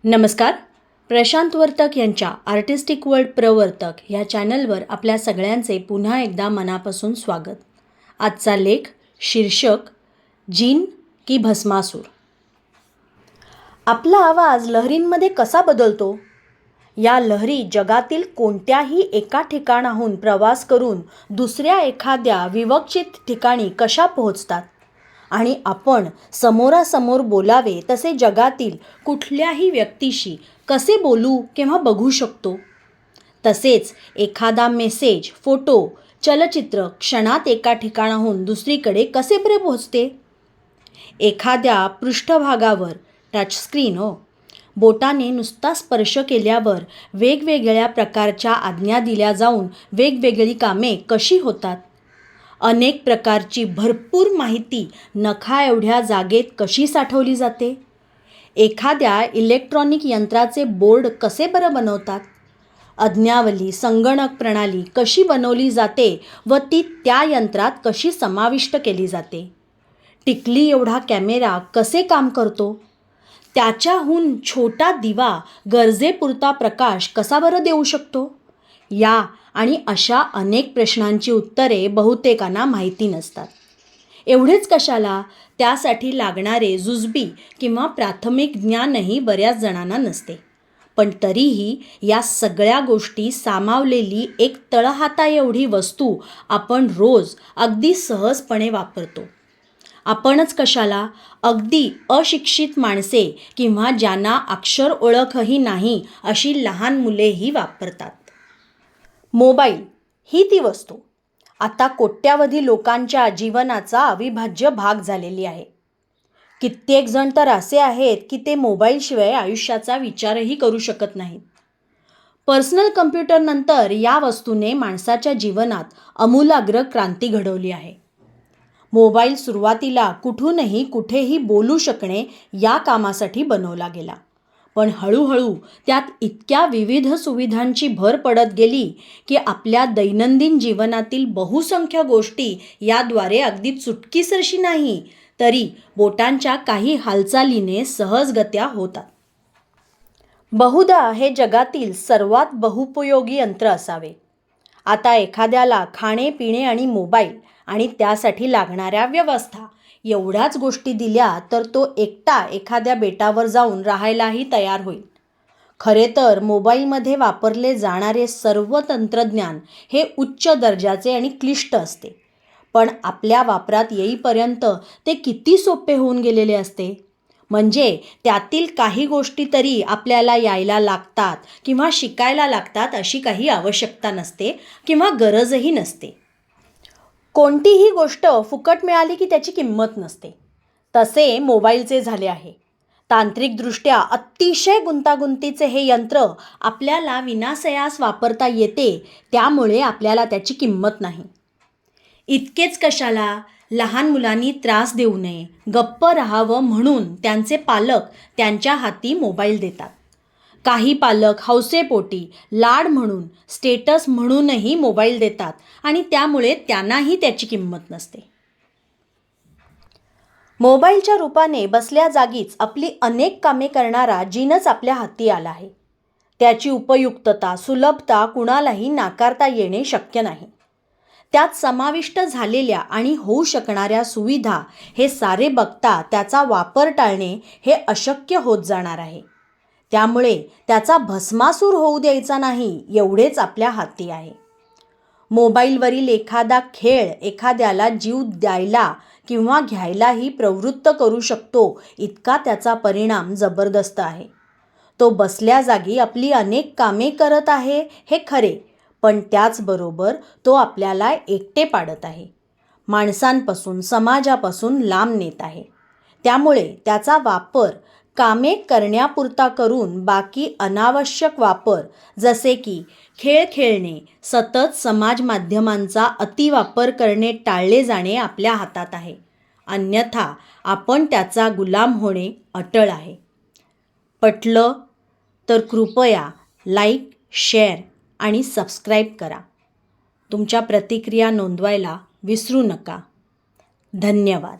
नमस्कार. प्रशांत वर्तक यांच्या artistic world प्रवर्तक ह्या चॅनलवर आपल्या सगळ्यांचे पुन्हा एकदा मनापासून स्वागत. आजचा लेख शीर्षक जीन की भस्मासूर. आपला आवाज लहरींमध्ये कसा बदलतो? या लहरी जगातील कोणत्याही एका ठिकाणाहून प्रवास करून दुसऱ्या एखाद्या विवक्षित ठिकाणी कशा पोहोचतात आणि आपण समोरासमोर बोलावे तसे जगातील कुठल्याही व्यक्तीशी कसे बोलू किंवा बघू शकतो? तसेच एखादा मेसेज, फोटो, चलचित्र क्षणात एका ठिकाणाहून दुसरीकडे कसे बरे पोहोचते? एखाद्या पृष्ठभागावर टचस्क्रीन बोटाने नुसता स्पर्श केल्यावर वेगवेगळ्या प्रकारच्या आज्ञा दिल्या जाऊन वेगवेगळी कामे कशी होतात? अनेक प्रकारची भरपूर माहिती नखा एवढ्या जागेत कशी साठवली जाते? एखाद्या इलेक्ट्रॉनिक यंत्राचे बोर्ड कसे बरं बनवतात? आज्ञावली, संगणक प्रणाली कशी बनवली जाते व ती त्या यंत्रात कशी समाविष्ट केली जाते? टिकली एवढा कॅमेरा कसे काम करतो? त्याच्याहून छोटा दिवा गरजेपुरता प्रकाश कसा बरं देऊ शकतो? या आणि अशा अनेक प्रश्नांची उत्तरे बहुतेकांना माहिती नसतात. एवढेच कशाला, त्यासाठी लागणारे जुजबी किंवा प्राथमिक ज्ञानही बऱ्याच जणांना नसते. पण तरीही या सगळ्या गोष्टी सामावलेली एक तळहाता एवढी वस्तू आपण रोज अगदी सहजपणे वापरतो. आपणच कशाला, अगदी अशिक्षित माणसे किंवा ज्यांना अक्षर ओळखही नाही अशी लहान मुलेही वापरतात. मोबाईल ही ती वस्तू आता कोट्यावधी लोकांच्या जीवनाचा अविभाज्य भाग झालेली आहे. कित्येक जण तर असे आहेत की ते मोबाईलशिवाय आयुष्याचा विचारही करू शकत नाहीत. पर्सनल कम्प्युटरनंतर या वस्तूने माणसाच्या जीवनात आमूलाग्र क्रांती घडवली आहे. मोबाईल सुरुवातीला कुठूनही कुठेही बोलू शकणे या कामासाठी बनवला गेला. पण हळूहळू त्यात इतक्या विविध सुविधांची भर पडत गेली की आपल्या दैनंदिन जीवनातील बहुसंख्य गोष्टी याद्वारे अगदी चुटकीसरशी नाही तरी बोटांच्या काही हालचालीने सहजगत्या होतात. बहुधा हे जगातील सर्वात बहुपयोगी यंत्र असावे. आता एखाद्याला खाणे, पिणे आणि मोबाईल आणि त्यासाठी लागणाऱ्या व्यवस्था एवढ्याच गोष्टी दिल्या तर तो एकटा एखाद्या बेटावर जाऊन राहायलाही तयार होईल. खरे तर मोबाईलमध्ये वापरले जाणारे सर्व तंत्रज्ञान हे उच्च दर्जाचे आणि क्लिष्ट असते. पण आपल्या वापरात येईपर्यंत ते किती सोपे होऊन गेलेले असते. म्हणजे त्यातील काही गोष्टी तरी आपल्याला यायला लागतात किंवा शिकायला लागतात अशी काही आवश्यकता नसते किंवा गरजही नसते. कोणतीही गोष्ट फुकट मिळाली की त्याची किंमत नसते. तसे मोबाईलचे झाले आहे. तांत्रिकदृष्ट्या अतिशय गुंतागुंतीचे हे यंत्र आपल्याला विनासायास वापरता येते, त्यामुळे आपल्याला त्याची किंमत नाही. इतकेच कशाला, लहान मुलांनी त्रास देऊ नये, गप्प राहावं म्हणून त्यांचे पालक त्यांच्या हाती मोबाईल देतात. काही पालक हौसेपोटी, लाड म्हणून, स्टेटस म्हणूनही मोबाईल देतात आणि त्यामुळे त्यांनाही त्याची किंमत नसते. मोबाईलच्या रूपाने बसल्या जागीच आपली अनेक कामे करणारा जीनच आपल्या हाती आला आहे. त्याची उपयुक्तता, सुलभता कुणालाही नाकारता येणे शक्य नाही. त्यात समाविष्ट झालेल्या आणि होऊ शकणाऱ्या सुविधा हे सारे बघता त्याचा वापर टाळणे हे अशक्य होत जाणार आहे. त्यामुळे त्याचा भस्मासूर होऊ द्यायचा नाही एवढेच आपल्या हाती आहे. मोबाईलवरील एखादा खेळ एखाद्याला जीव द्यायला किंवा घ्यायलाही प्रवृत्त करू शकतो इतका त्याचा परिणाम जबरदस्त आहे. तो बसल्या जागी आपली अनेक कामे करत आहे हे खरे, पण त्याचबरोबर तो आपल्याला एकटे पाडत आहे. माणसांपासून, समाजापासून लांब नेत आहे. त्यामुळे त्याचा वापर कामे करण्यापुरता करून बाकी अनावश्यक वापर जसे की खेळ खेळणे, सतत समाज माध्यमांचा अतिवापर करणे टाळले जाणे आपल्या हातात आहे. अन्यथा आपण त्याचा गुलाम होणे अटळ आहे. पटलं तर कृपया लाईक, शेअर आणि सबस्क्राईब करा. तुमच्या प्रतिक्रिया नोंदवायला विसरू नका. धन्यवाद.